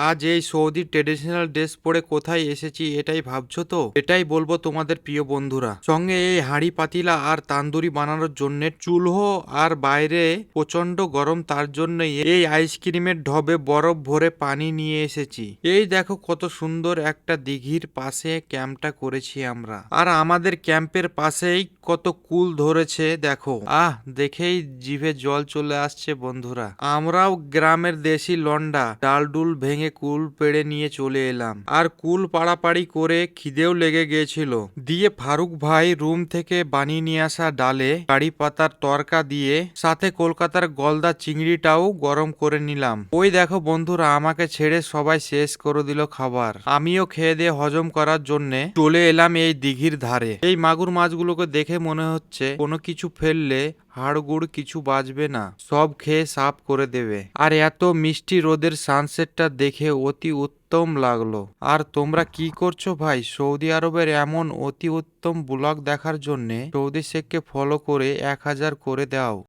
আজ এই Saudi traditional dress পরে কোথায় এসেছি এটাই ভাবছো তো? এটাই বলবো তোমাদের প্রিয় বন্ধুরা। সঙ্গে এই হাঁড়ি পাতিলা আর তান্দুরি বানানোর জন্য চুলহো, আর বাইরে প্রচন্ড গরম, তার জন্যই এই আইসক্রিমের ঢবে বরফ ভরে পানি নিয়ে এসেছি। এই দেখো কত সুন্দর একটা দিঘির পাশে ক্যাম্পটা করেছি আমরা, আর আমাদের ক্যাম্পের পাশেই কত কুল ধরেছে দেখো। দেখেই জিভে জল চলে আসছে বন্ধুরা। আমরাও গ্রামের দেশি লন্ডা ডালডুল ভেঙে কুল পেড়ে নিয়ে চলে এলাম, আর কুল পাড়াপাড়ি করে খিদেও লেগে গিয়েছিল। দিয়ে ফারুক ভাই রুম থেকে বানিয়ে নিয়ে আসা ডালে কারি পাতার তরকা দিয়ে সাথে কলকাতার গলদা চিংড়িটাও গরম করে নিলাম। ওই দেখো বন্ধুরা, আমাকে ছেড়ে সবাই শেষ করে দিল খাবার। আমিও খেয়ে দিয়ে হজম করার জন্য চলে এলাম এই দিঘির ধারে। এই মাগুর মাছগুলোকে দেখে মনে হচ্ছে কোনো কিছু ফেললে হাড়গুড় কিছু বাঁচবে না, সব খেয়ে সাফ করে দেবে। আর এত মিষ্টি রোদের সানসেটটা দেখে অতি উত্তম লাগলো। আর তোমরা কি করছো ভাই? সৌদি আরবের এমন অতি উত্তম ব্লগ দেখার জন্য সৌদি শেখকে ফলো করে 1000 করে দাও।